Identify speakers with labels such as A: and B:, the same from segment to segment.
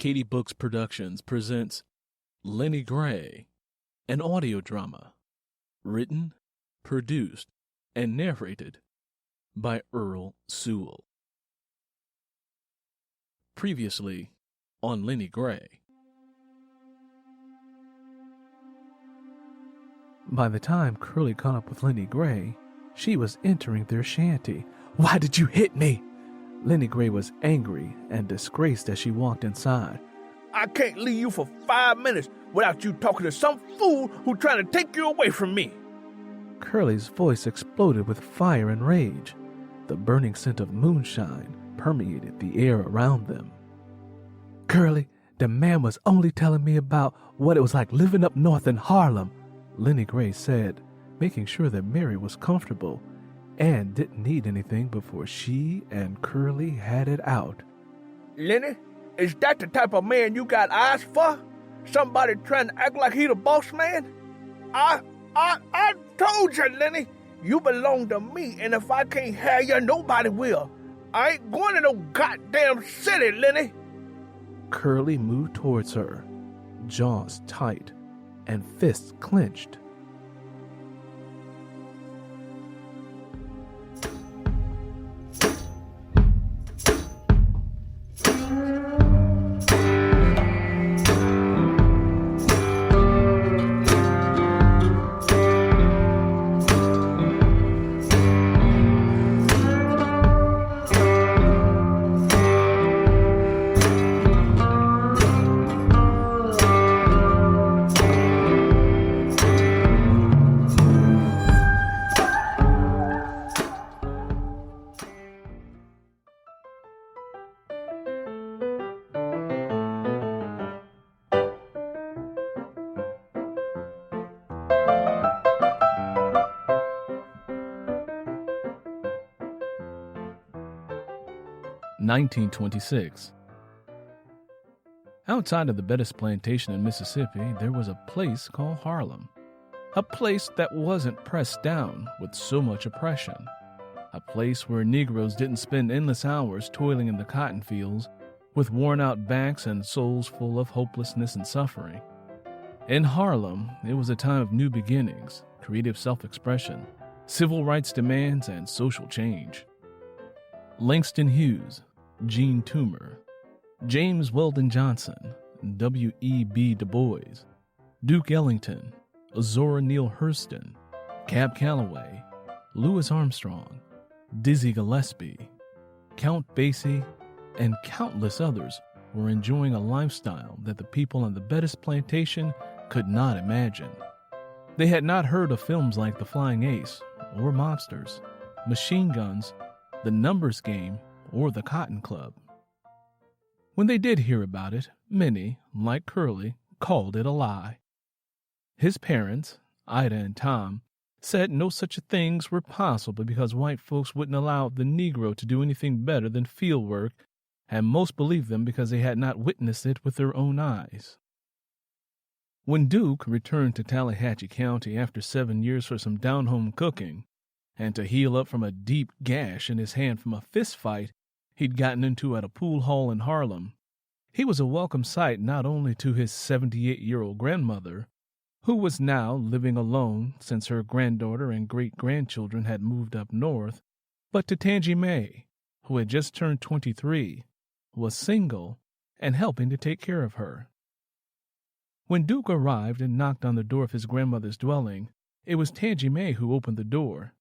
A: Katie Books Productions presents Lennie Gray, an audio drama, written, produced, and narrated by Earl Sewell. Previously on Lennie Gray.
B: By the time Curly caught up with Lennie Gray, she was entering their shanty. "Why did you hit me?" Lennie Gray was angry and disgraced as she walked inside.
C: "I can't leave you for 5 minutes without you talking to some fool who's trying to take you away from me."
B: Curly's voice exploded with fire and rage. The burning scent of moonshine permeated the air around them. "Curly, the man was only telling me about what it was like living up north in Harlem," Lennie Gray said, making sure that Mary was comfortable and didn't need anything before she and Curly had it out.
C: "Lennie, is that the type of man you got eyes for? Somebody trying to act like he the boss man? I told you, Lennie, you belong to me, and if I can't have you, nobody will. I ain't going to no goddamn city, Lennie."
B: Curly moved towards her, jaws tight and fists clenched. (1926). Outside of the Bettis plantation in Mississippi, there was a place called Harlem. A place that wasn't pressed down with so much oppression. A place where Negroes didn't spend endless hours toiling in the cotton fields with worn-out backs and souls full of hopelessness and suffering. In Harlem, it was a time of new beginnings, creative self-expression, civil rights demands, and social change. Langston Hughes, Gene Toomer, James Weldon Johnson, W.E.B. Du Bois, Duke Ellington, Zora Neale Hurston, Cab Calloway, Louis Armstrong, Dizzy Gillespie, Count Basie, and countless others were enjoying a lifestyle that the people on the Bettis plantation could not imagine. They had not heard of films like The Flying Ace, or Mobsters, Machine Guns, The Numbers Game, or The Cotton Club. When they did hear about it, many, like Curly, called it a lie. His parents, Ida and Tom, said no such things were possible because white folks wouldn't allow the Negro to do anything better than field work, and most believed them because they had not witnessed it with their own eyes. When Duke returned to Tallahatchie County after 7 years for some down-home cooking, and to heal up from a deep gash in his hand from a fist fight he'd gotten into at a pool hall in Harlem, he was a welcome sight not only to his 78-year-old grandmother, who was now living alone since her granddaughter and great-grandchildren had moved up north, but to Tangy Mae, who had just turned 23, was single, and helping to take care of her. When Duke arrived and knocked on the door of his grandmother's dwelling, it was Tangy Mae who opened the door.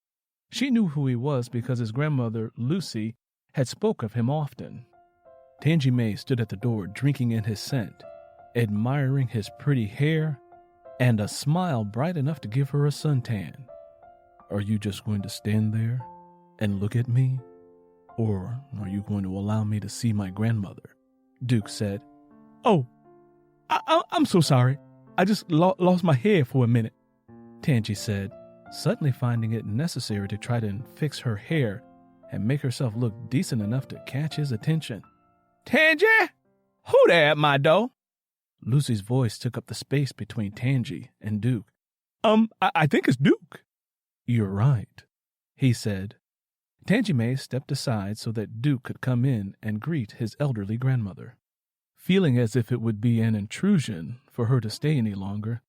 B: She knew who he was because his grandmother, Lucy, had spoke of him often. Tangy Mae stood at the door drinking in his scent, admiring his pretty hair, and a smile bright enough to give her a suntan. "Are you just going to stand there and look at me? Or are you going to allow me to see my grandmother?" Duke said. "Oh, I'm so sorry. I just lost my hair for a minute," Tangy said, suddenly finding it necessary to try to fix her hair and make herself look decent enough to catch his attention. "Tangy? Who there at my door?" Lucy's voice took up the space between Tangy and Duke. I think it's Duke." "You're right," he said. Tangy Mae stepped aside so that Duke could come in and greet his elderly grandmother. Feeling as if it would be an intrusion for her to stay any longer,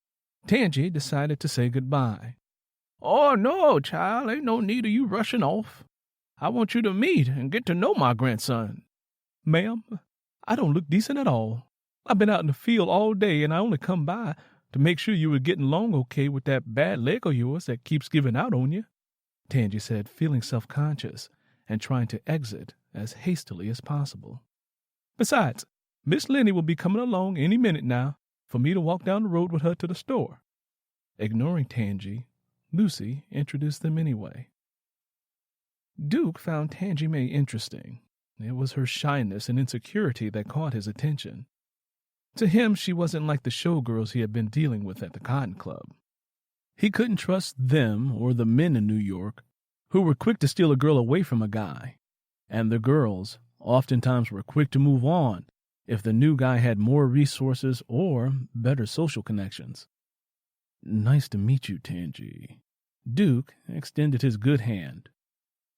B: Tangy decided to say goodbye.
C: Oh, no, child, ain't no need of you rushing off. I want you to meet and get to know my grandson.
B: Ma'am, I don't look decent at all. I've been out in the field all day, and I only come by to make sure you were getting along okay with that bad leg of yours that keeps giving out on you, Tangy said, feeling self-conscious and trying to exit as hastily as possible. Besides, Miss Lennie will be coming along any minute now for me to walk down the road with her to the store. Ignoring Tangy, Lucy introduced them anyway. Duke found Tangy Mae interesting. It was her shyness and insecurity that caught his attention. To him, she wasn't like the showgirls he had been dealing with at the Cotton Club. He couldn't trust them or the men in New York who were quick to steal a girl away from a guy, and the girls oftentimes were quick to move on if the new guy had more resources or better social connections. Nice to meet you, Tangy. Duke extended his good hand.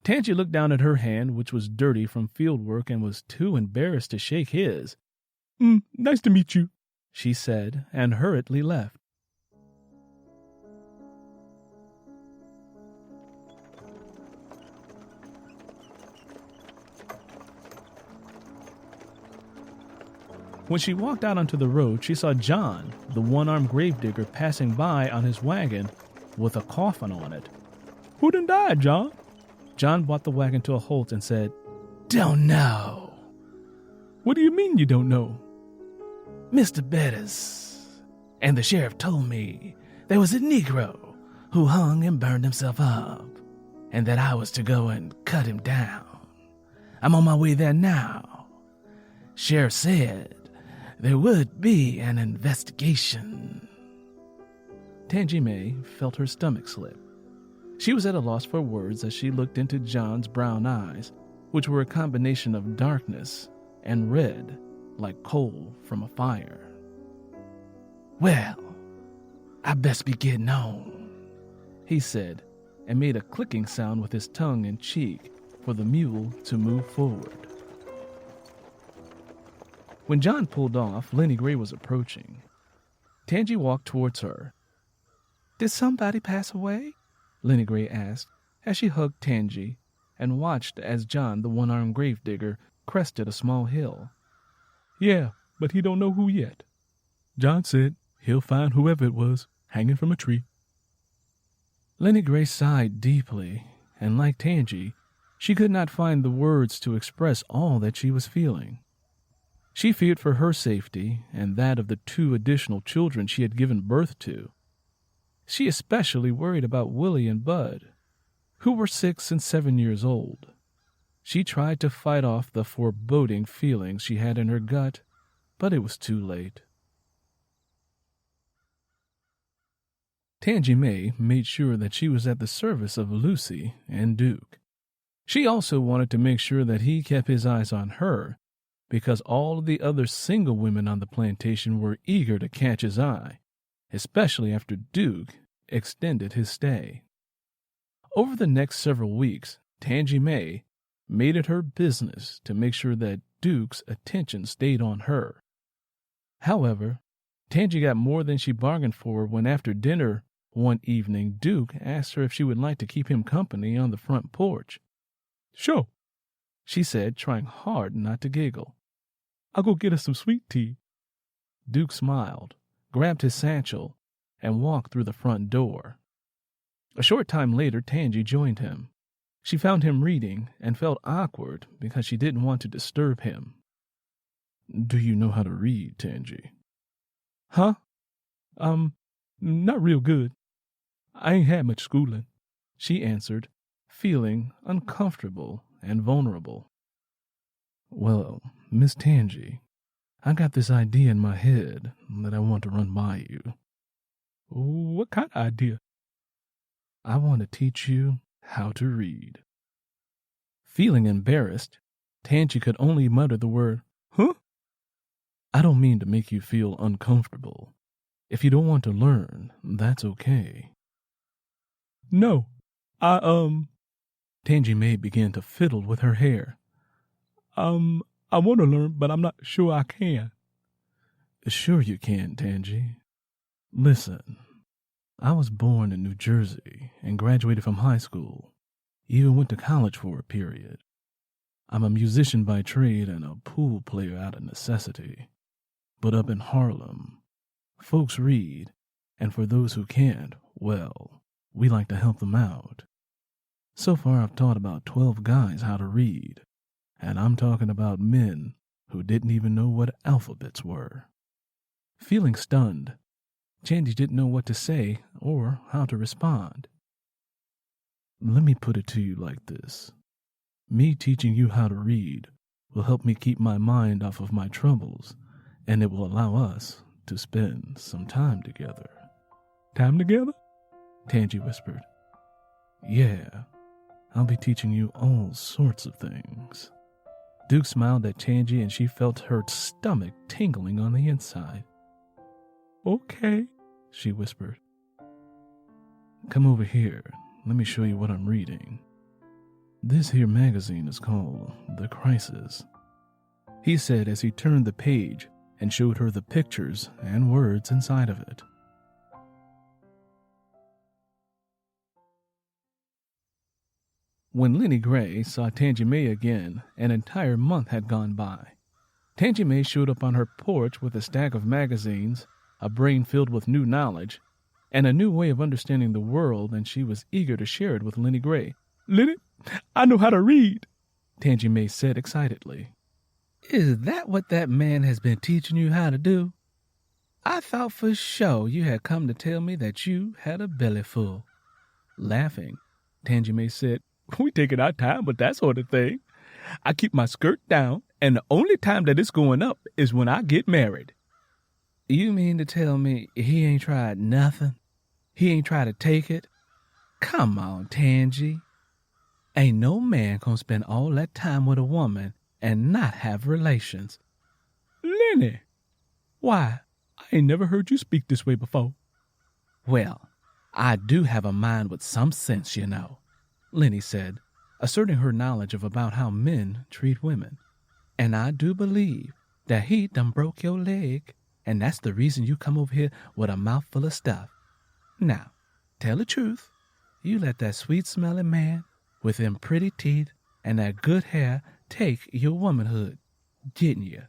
B: Tangy looked down at her hand, which was dirty from field work, and was too embarrassed to shake his. Nice to meet you, she said, and hurriedly left. When she walked out onto the road, she saw John, the one-armed gravedigger, passing by on his wagon with a coffin on it. Who done died, John? John brought the wagon to a halt and said, Don't know. What do you mean you don't know? Mr. Bettis and the sheriff told me there was a Negro who hung and burned himself up, and that I was to go and cut him down. I'm on my way there now. Sheriff said there would be an investigation. Tangy Mae felt her stomach slip. She was at a loss for words as she looked into John's brown eyes, which were a combination of darkness and red, like coal from a fire. Well, I best be getting on, he said, and made a clicking sound with his tongue and cheek for the mule to move forward. When John pulled off, Lennie Gray was approaching. Tangy walked towards her. Did somebody pass away? Lennie Gray asked as she hugged Tangy and watched as John, the one-armed gravedigger, crested a small hill. Yeah, but he don't know who yet. John said he'll find whoever it was hanging from a tree. Lennie Gray sighed deeply, and like Tangy, she could not find the words to express all that she was feeling. She feared for her safety and that of the 2 additional children she had given birth to. She especially worried about Willie and Bud, who were 6 and 7 years old. She tried to fight off the foreboding feelings she had in her gut, but it was too late. Tangy Mae made sure that she was at the service of Lucy and Duke. She also wanted to make sure that he kept his eyes on her, because all of the other single women on the plantation were eager to catch his eye, especially after Duke extended his stay. Over the next several weeks, Tangy Mae made it her business to make sure that Duke's attention stayed on her. However, Tangy got more than she bargained for when after dinner one evening Duke asked her if she would like to keep him company on the front porch. Sure, she said, trying hard not to giggle. I'll go get us some sweet tea. Duke smiled, grabbed his satchel, and walked through the front door. A short time later, Tangy joined him. She found him reading and felt awkward because she didn't want to disturb him. Do you know how to read, Tangy? Huh? Not real good. I ain't had much schooling, she answered, feeling uncomfortable and vulnerable. Well, Miss Tangy, I got this idea in my head that I want to run by you. What kind of idea? I want to teach you how to read. Feeling embarrassed, Tangy could only mutter the word, huh? I don't mean to make you feel uncomfortable. If you don't want to learn, that's okay. No, Tangy Mae began to fiddle with her hair. I want to learn, but I'm not sure I can. Sure you can, Tangy. Listen, I was born in New Jersey and graduated from high school. Even went to college for a period. I'm a musician by trade and a pool player out of necessity. But up in Harlem, folks read, and for those who can't, well, we like to help them out. So far I've taught about 12 guys how to read, and I'm talking about men who didn't even know what alphabets were. Feeling stunned, Tangy didn't know what to say or how to respond. Let me put it to you like this. Me teaching you how to read will help me keep my mind off of my troubles, and it will allow us to spend some time together. Time together? Tangy whispered. Yeah, I'll be teaching you all sorts of things. Duke smiled at Tangy and she felt her stomach tingling on the inside. Okay, she whispered. Come over here. Let me show you what I'm reading. This here magazine is called The Crisis, he said as he turned the page and showed her the pictures and words inside of it. When Lennie Gray saw Tangy Mae again, an entire month had gone by. Tangy Mae showed up on her porch with a stack of magazines, a brain filled with new knowledge, and a new way of understanding the world, and she was eager to share it with Lennie Gray. Lennie, I know how to read, Tangy Mae said excitedly. Is that what that man has been teaching you how to do? I thought for sure you had come to tell me that you had a belly full. Laughing, Tangy Mae said, We taking our time with that sort of thing. I keep my skirt down, and the only time that it's going up is when I get married. You mean to tell me he ain't tried nothing? He ain't tried to take it? Come on, Tangy. Ain't no man gonna spend all that time with a woman and not have relations. Lennie, why, I ain't never heard you speak this way before. Well, I do have a mind with some sense, you know, Lennie said, asserting her knowledge of about how men treat women. And I do believe that he done broke your leg, and that's the reason you come over here with a mouthful of stuff. Now, tell the truth. You let that sweet-smelling man with them pretty teeth and that good hair take your womanhood, didn't you?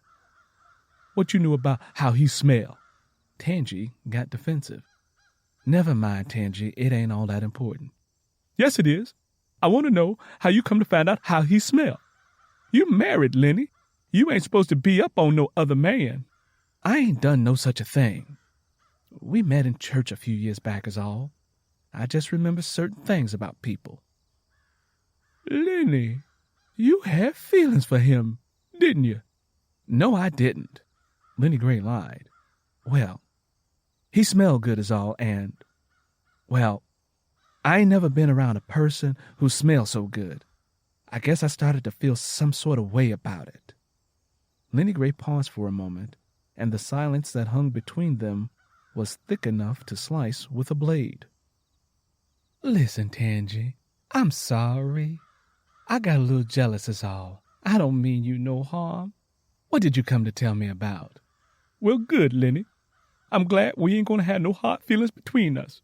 B: What you knew about how he smell? Tangy got defensive. Never mind, Tangy, it ain't all that important. Yes, it is. I want to know how you come to find out how he smell. You married, Lennie. You ain't supposed to be up on no other man. I ain't done no such a thing. We met in church a few years back is all. I just remember certain things about people. Lennie, you had feelings for him, didn't you? No, I didn't. Lennie Gray lied. Well, he smelled good is all, and, well, I ain't never been around a person who smelled so good. I guess I started to feel some sort of way about it. Lennie Gray paused for a moment, and the silence that hung between them was thick enough to slice with a blade. Listen, Tangy, I'm sorry. I got a little jealous is all. I don't mean you no harm. What did you come to tell me about? Well, good, Lennie. I'm glad we ain't gonna have no hard feelings between us.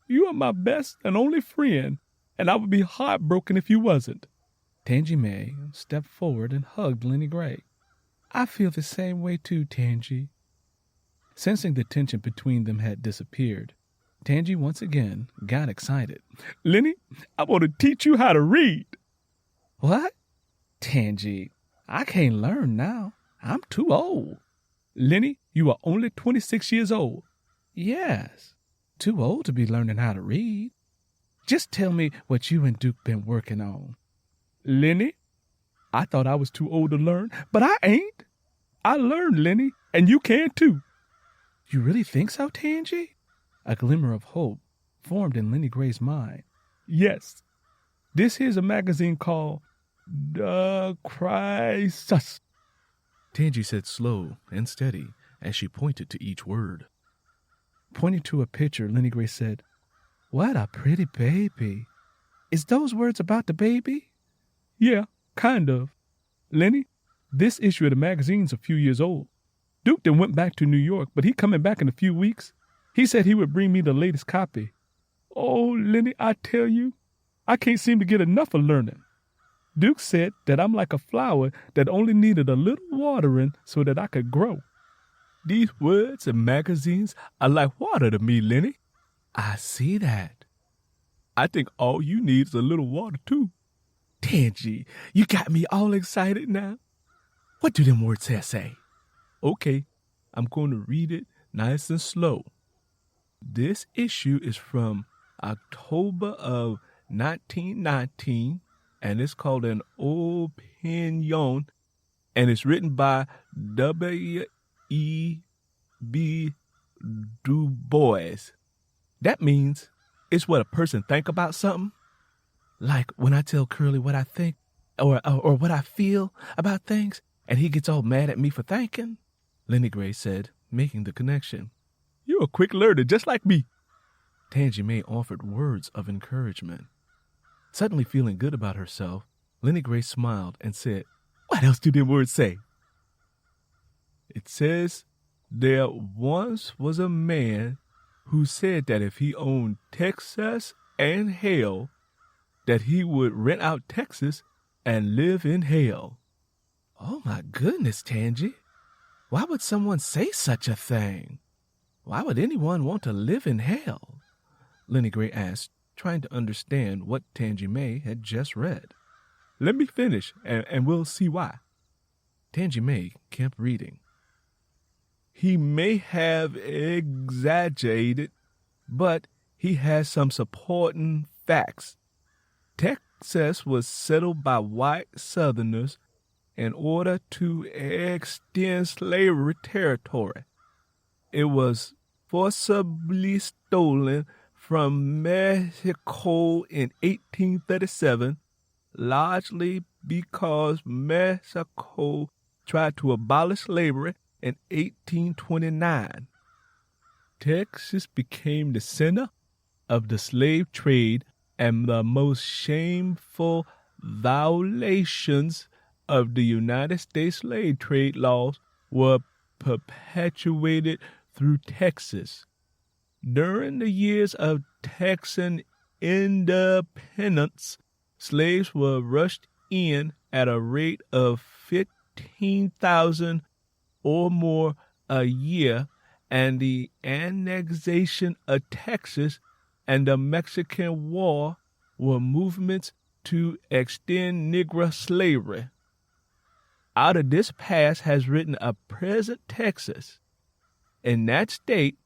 B: You are my best and only friend, and I would be heartbroken if you wasn't. Tangy Mae stepped forward and hugged Lennie Gray. I feel the same way too, Tangy. Sensing the tension between them had disappeared, Tangy once again got excited. Lennie, I want to teach you how to read. What? Tangy, I can't learn now. I'm too old. Lennie, you are only 26 years old. Yes, too old to be learning how to read. Just tell me what you and Duke been working on. Lennie, I thought I was too old to learn, but I ain't. I learned, Lennie, and you can too. You really think so, Tangy? A glimmer of hope formed in Lennie Gray's mind. Yes. This here's a magazine called The Crisis. Tangy said slow and steady as she pointed to each word. Pointing to a picture, Lennie Gray said, What a pretty baby. Is those words about the baby? Yeah, kind of. Lennie, this issue of the magazine's a few years old. Duke then went back to New York, but he coming back in a few weeks. He said he would bring me the latest copy. Oh, Lennie, I tell you, I can't seem to get enough of learning. Duke said that I'm like a flower that only needed a little watering so that I could grow. These words and magazines are like water to me, Lennie. I see that. I think all you need is a little water, too. Tangy, you got me all excited now. What do them words here say? Okay, I'm going to read it nice and slow. This issue is from October of 1919, and it's called an opinion, and it's written by W.E.B. Du Bois. That means it's what a person think about something. Like when I tell Curly what I think or what I feel about things, and he gets all mad at me for thinking, Lennie Gray said, making the connection. You're a quick learner, just like me. Tangy Mae offered words of encouragement. Suddenly feeling good about herself, Lennie Gray smiled and said, What else do them words say? It says, there once was a man who said that if he owned Texas and hell, that he would rent out Texas and live in hell. Oh my goodness, Tangy. Why would someone say such a thing? Why would anyone want to live in hell? Lennie Gray asked, trying to understand what Tangy Mae had just read. Let me finish, and we'll see why. Tangy Mae kept reading. He may have exaggerated, but he has some supporting facts. Texas was settled by white Southerners in order to extend slavery territory. It was forcibly stolen from Mexico in 1837, largely because Mexico tried to abolish slavery in 1829. Texas became the center of the slave trade, and the most shameful violations of the United States slave trade laws were perpetuated through Texas. During the years of Texan independence, slaves were rushed in at a rate of 15,000 or more a year, and the annexation of Texas and the Mexican War were movements to extend Negro slavery. Out of this past has written a present Texas. In that state,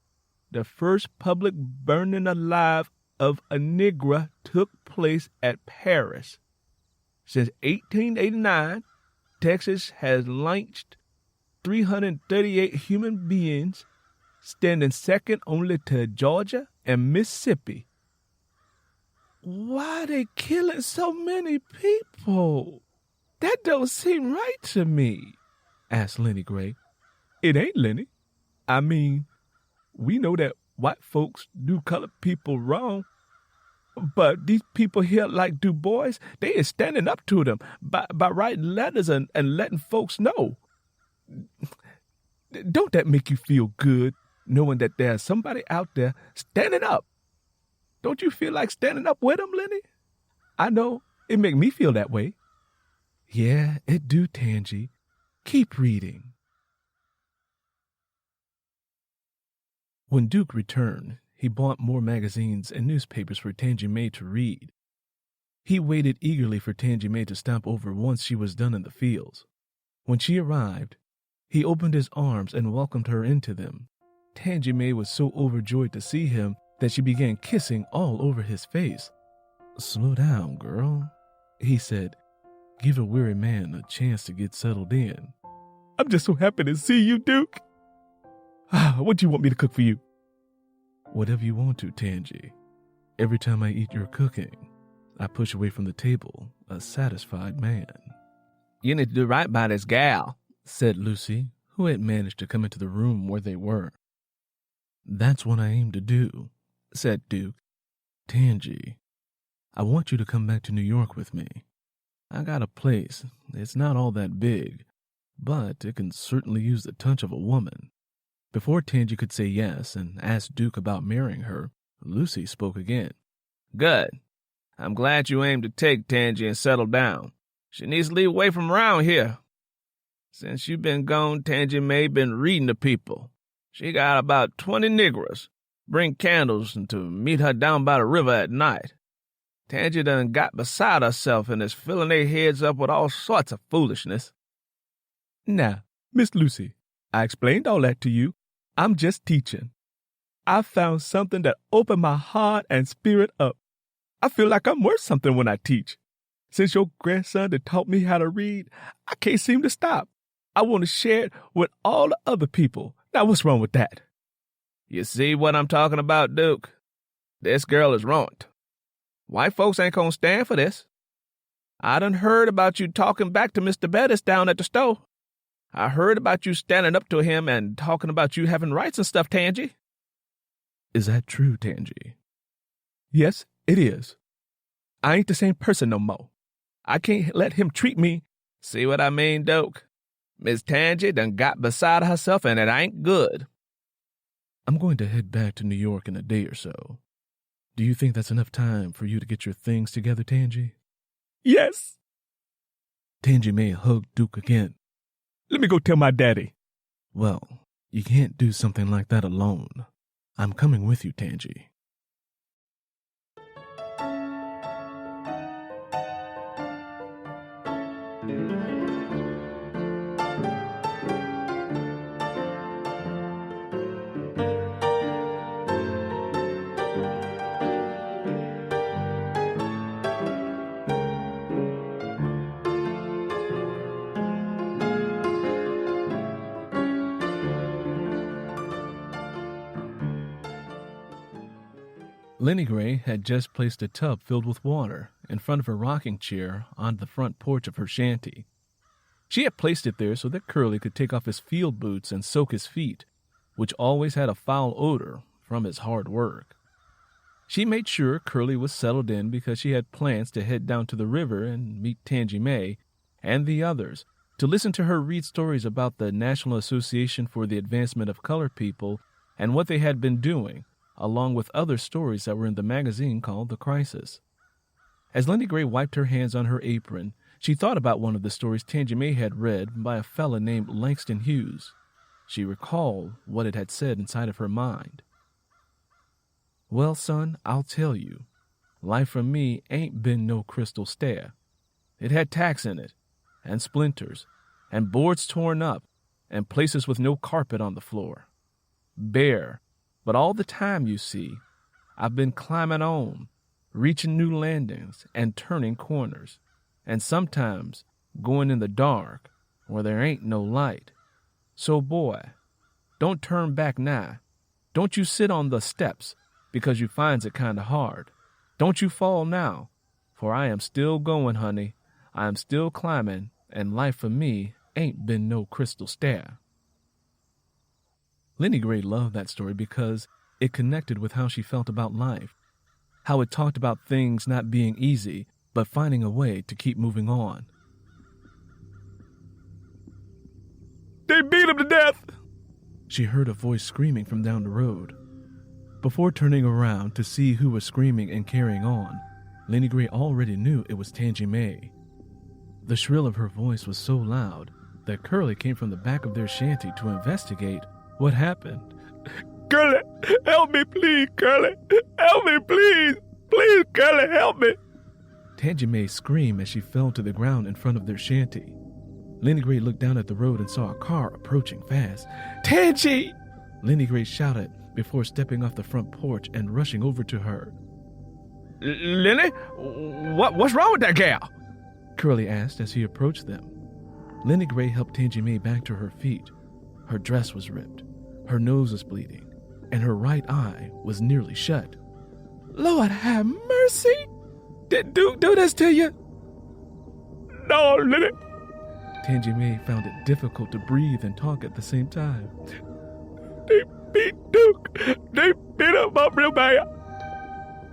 B: the first public burning alive of a Negro took place at Paris. Since 1889, Texas has lynched 338 human beings, standing second only to Georgia and Mississippi. Why are they killing so many people? That don't seem right to me, asked Lennie Gray. It ain't, Lennie. I mean, we know that white folks do colored people wrong, but these people here like Du Bois, they is standing up to them by writing letters and letting folks know. Don't that make you feel good, knowing that there's somebody out there standing up? Don't you feel like standing up with them, Lennie? I know it make me feel that way. Yeah, it do, Tangy. Keep reading. When Duke returned, he bought more magazines and newspapers for Tangy Mae to read. He waited eagerly for Tangy Mae to stop over once she was done in the fields. When she arrived, he opened his arms and welcomed her into them. Tangy Mae was so overjoyed to see him that she began kissing all over his face. Slow down, girl, he said. Give a weary man a chance to get settled in. I'm just so happy to see you, Duke. What do you want me to cook for you? Whatever you want to, Tangy. Every time I eat your cooking, I push away from the table a satisfied man. You need to do right by this gal, said Lucy, who had managed to come into the room where they were. That's what I aim to do, said Duke. Tangy, I want you to come back to New York with me. I got a place. It's not all that big, but it can certainly use the touch of a woman. Before Tangy could say yes and ask Duke about marrying her, Lucy spoke again.
D: Good. I'm glad you aim to take Tangy and settle down. She needs to leave away from around here. Since you've been gone, Tangy Mae been reading to people. She got about 20 niggers. Bring candles and to meet her down by the river at night. Tangy done got beside herself and is filling their heads up with all sorts of foolishness.
B: Now, Miss Lucy, I explained all that to you. I'm just teaching. I found something that opened my heart and spirit up. I feel like I'm worth something when I teach. Since your grandson had taught me how to read, I can't seem to stop. I want to share it with all the other people. Now, what's wrong with that?
D: You see what I'm talking about, Duke? This girl is ruined. White folks ain't gonna stand for this. I done heard about you talking back to Mr. Bettis down at the store. I heard about you standing up to him and talking about you having rights and stuff, Tangy.
B: Is that true, Tangy? Yes, it is. I ain't the same person no more. I can't let him treat me.
D: See what I mean, Duke? Miss Tangy done got beside herself and it ain't good.
B: I'm going to head back to New York in a day or so. Do you think that's enough time for you to get your things together, Tangy? Yes. Tangy Mae hugged Duke again. Let me go tell my daddy. Well, you can't do something like that alone. I'm coming with you, Tangy. Lennie Gray had just placed a tub filled with water in front of her rocking chair on the front porch of her shanty. She had placed it there so that Curly could take off his field boots and soak his feet, which always had a foul odor from his hard work. She made sure Curly was settled in because she had plans to head down to the river and meet Tangy Mae and the others to listen to her read stories about the National Association for the Advancement of Colored People and what they had been doing, along with other stories that were in the magazine called The Crisis. As Lennie Gray wiped her hands on her apron, she thought about one of the stories Tangy Mae had read by a fella named Langston Hughes. She recalled what it had said inside of her mind. Well, son, I'll tell you. Life for me ain't been no crystal stair. It had tacks in it, and splinters, and boards torn up, and places with no carpet on the floor. Bare. But all the time, you see, I've been climbing on, reaching new landings and turning corners, and sometimes going in the dark where there ain't no light. So, boy, don't turn back now. Don't you sit on the steps because you finds it kind of hard. Don't you fall now, for I am still going, honey. I am still climbing, and life for me ain't been no crystal stair. Lennie Gray loved that story because it connected with how she felt about life, how it talked about things not being easy, but finding a way to keep moving on. They beat him to death! She heard a voice screaming from down the road. Before turning around to see who was screaming and carrying on, Lennie Gray already knew it was Tangy Mae. The shrill of her voice was so loud that Curly came from the back of their shanty to investigate what happened. Curly, help me, please, Curly. Help me, please. Please, Curly, help me. Tangy Mae screamed as she fell to the ground in front of their shanty. Lennie Gray looked down at the road and saw a car approaching fast. Tangy! Lennie Gray shouted before stepping off the front porch and rushing over to her.
D: Lennie, what's wrong with that gal?
B: Curly asked as he approached them. Lennie Gray helped Tangy Mae back to her feet. Her dress was ripped, her nose was bleeding, and her right eye was nearly shut. Lord have mercy! Did Duke do this to you? No, Lennie. Tangy Mae found it difficult to breathe and talk at the same time. They beat Duke. They beat him up real bad.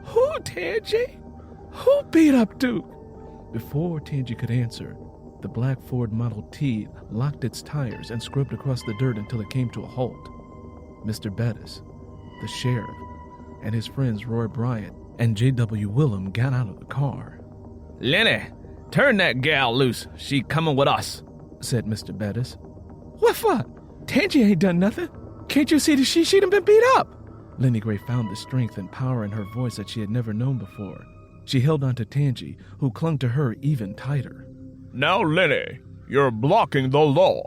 B: Who, Tangy? Who beat up Duke? Before Tangy could answer, The black Ford Model T locked its tires and scrubbed across the dirt until it came to a halt. Mr. Bettis, the sheriff, and his friends Roy Bryant and J.W. Willem got out of the car.
D: Lennie, turn that gal loose. She coming with us,
B: said Mr. Bettis. What for? Tangy ain't done nothing. Can't you see that she done been beat up? Lennie Gray found the strength and power in her voice that she had never known before. She held on to Tangy, who clung to her even tighter.
C: Now, Lennie, you're blocking the law,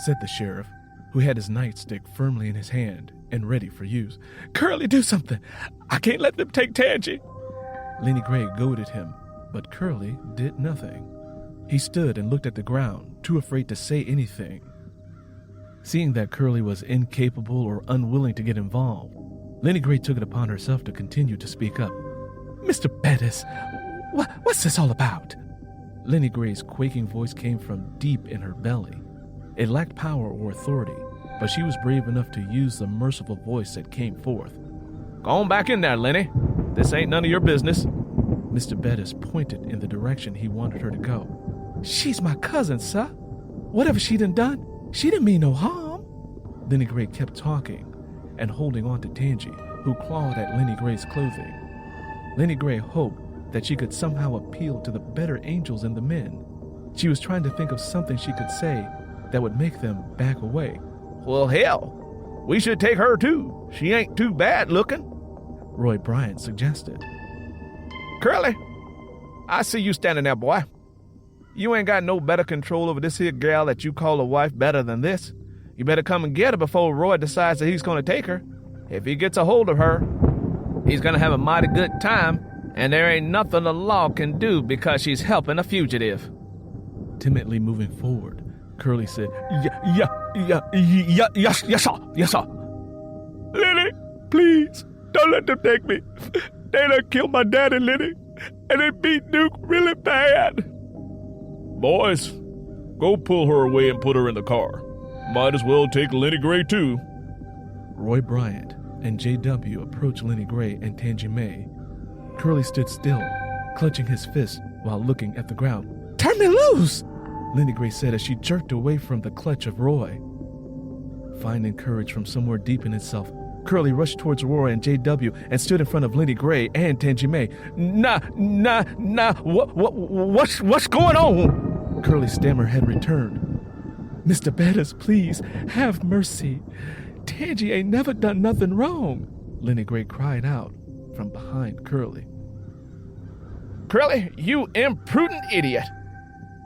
B: said the sheriff, who had his nightstick firmly in his hand and ready for use. Curly, do something. I can't let them take Tangy. Lennie Gray goaded him, but Curly did nothing. He stood and looked at the ground, too afraid to say anything. Seeing that Curly was incapable or unwilling to get involved, Lennie Gray took it upon herself to continue to speak up. Mr. Bettis, what's this all about? Lennie Gray's quaking voice came from deep in her belly. It lacked power or authority, but she was brave enough to use the merciful voice that came forth.
D: Go on back in there, Lennie. This ain't none of your business.
B: Mr. Bettis pointed in the direction he wanted her to go. She's my cousin, sir. Whatever she done, she didn't mean no harm. Lennie Gray kept talking and holding on to Tangy, who clawed at Lennie Gray's clothing. Lennie Gray hoped that she could somehow appeal to the better angels in the men. She was trying to think of something she could say that would make them back away.
C: Well, hell, we should take her too. She ain't too bad looking,
B: Roy Bryant suggested.
D: Curly, I see you standing there, boy. You ain't got no better control over this here gal that you call a wife better than this. You better come and get her before Roy decides that he's going to take her. If he gets a hold of her, he's going to have a mighty good time, and there ain't nothing the law can do because she's helping a fugitive.
B: Timidly moving forward, Curly said,
C: Yes, sir. Lennie, please, don't let them take me. They done killed my daddy, Lennie, and they beat Duke really bad.
A: Boys, go pull her away and put her in the car. Might as well take Lennie Gray, too.
B: Roy Bryant and J.W. approached Lennie Gray and Tangy Mae. Curly stood still, clutching his fist while looking at the ground. Turn me loose, Lennie Gray said as she jerked away from the clutch of Roy. Finding courage from somewhere deep in itself, Curly rushed towards Roy and J.W. and stood in front of Lennie Gray and Tangy Mae. Nah, what's going on? Curly's stammer had returned. Mr. Bettis, please, have mercy. Tangy ain't never done nothing wrong, Lennie Gray cried out from behind Curly.
D: Curly, you imprudent idiot.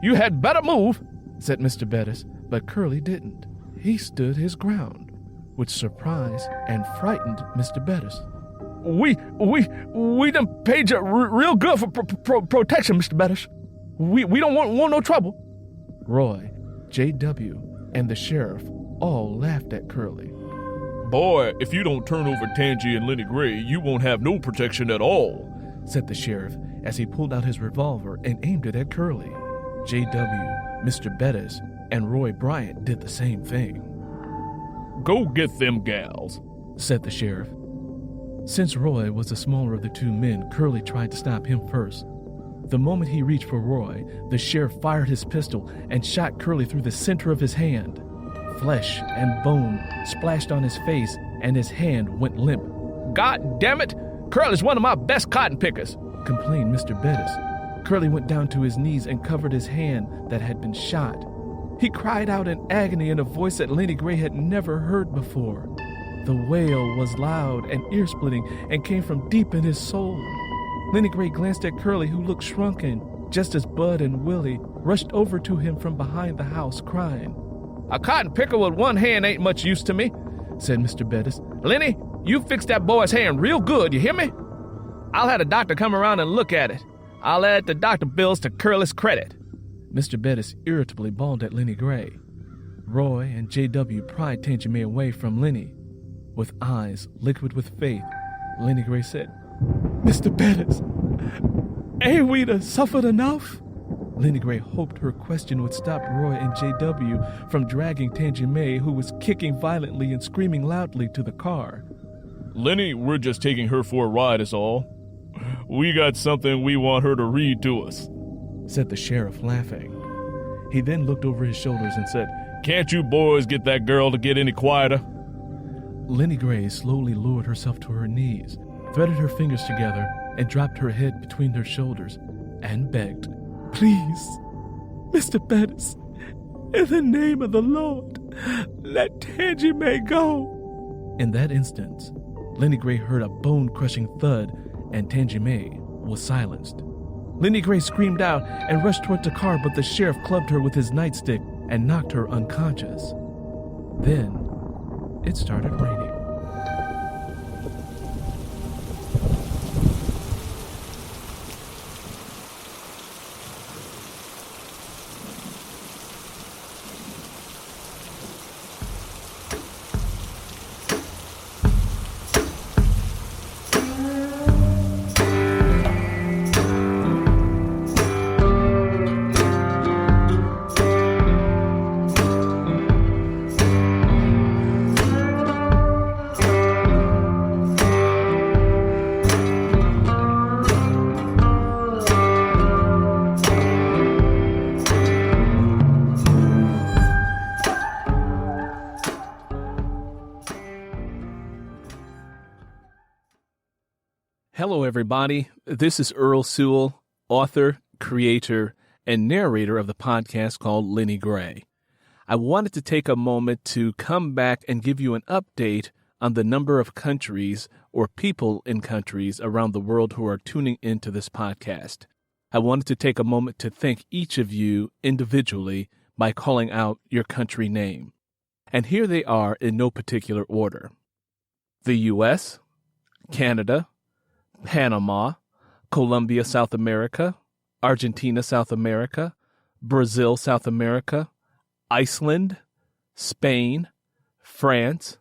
D: You had better move,
B: said Mr. Bettis, but Curly didn't. He stood his ground, which surprised and frightened Mr. Bettis.
C: We done paid you real good for protection, Mr. Bettis. We don't want no trouble.
B: Roy, J.W., and the sheriff all laughed at Curly.
A: Boy, if you don't turn over Tangy and Lennie Gray, you won't have no protection at all,
B: said the sheriff as he pulled out his revolver and aimed it at Curly. J.W., Mr. Bettis, and Roy Bryant did the same thing.
A: Go get them gals,
B: said the sheriff. Since Roy was the smaller of the two men, Curly tried to stop him first. The moment he reached for Roy, the sheriff fired his pistol and shot Curly through the center of his hand. Flesh and bone splashed on his face, and his hand went limp.
D: God damn it! Curly's one of my best cotton pickers,
B: complained Mr. Bettis. Curly went down to his knees and covered his hand that had been shot. He cried out in agony in a voice that Lennie Gray had never heard before. The wail was loud and ear-splitting and came from deep in his soul. Lennie Gray glanced at Curly, who looked shrunken, just as Bud and Willie rushed over to him from behind the house, crying.
D: A cotton picker with one hand ain't much use to me, said Mr. Bettis. Lennie, you fix that boy's hand real good, you hear me? I'll have the doctor come around and look at it. I'll add the doctor bills to Curly's credit.
B: Mr. Bettis irritably bawled at Lennie Gray. Roy and J.W. pried Tangy Mae away from Lennie. With eyes liquid with faith, Lennie Gray said, Mr. Bettis, ain't we done suffered enough? Lennie Gray hoped her question would stop Roy and J.W. from dragging Tangy Mae, who was kicking violently and screaming loudly, to the car.
A: Lennie, we're just taking her for a ride is all. We got something we want her to read to us,
B: said the sheriff, laughing. He then looked over his shoulders and said,
A: Can't you boys get that girl to get any quieter?
B: Lennie Gray slowly lowered herself to her knees, threaded her fingers together, and dropped her head between her shoulders, and begged, Please, Mr. Bettis, in the name of the Lord, let Tangy Mae go. In that instant, Lennie Gray heard a bone-crushing thud, and Tangy Mae was silenced. Lennie Gray screamed out and rushed toward the car, but the sheriff clubbed her with his nightstick and knocked her unconscious. Then, it started raining. Hello, everybody. This is Earl Sewell, author, creator, and narrator of the podcast called Lennie Gray. I wanted to take a moment to come back and give you an update on the number of countries or people in countries around the world who are tuning into this podcast. I wanted to take a moment to thank each of you individually by calling out your country name. And here they are in no particular order. The U.S., Canada, Panama, Colombia, South America, Argentina, South America, Brazil, South America, Iceland, Spain, France,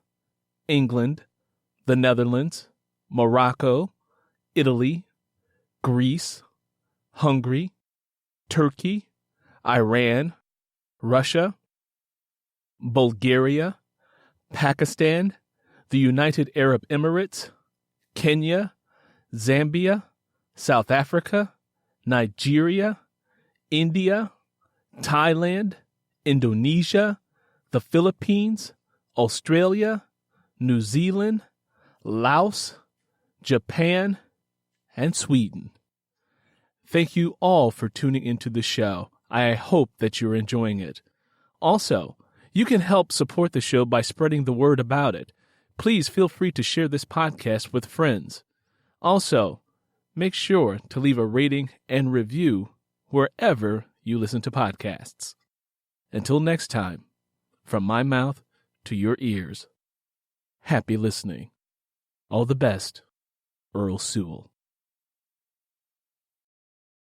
B: England, the Netherlands, Morocco, Italy, Greece, Hungary, Turkey, Iran, Russia, Bulgaria, Pakistan, the United Arab Emirates, Kenya, Zambia, South Africa, Nigeria, India, Thailand, Indonesia, the Philippines, Australia, New Zealand, Laos, Japan, and Sweden. Thank you all for tuning into the show. I hope that you're enjoying it. Also, you can help support the show by spreading the word about it. Please feel free to share this podcast with friends. Also, make sure to leave a rating and review wherever you listen to podcasts. Until next time, from my mouth to your ears, happy listening. All the best, Earl Sewell.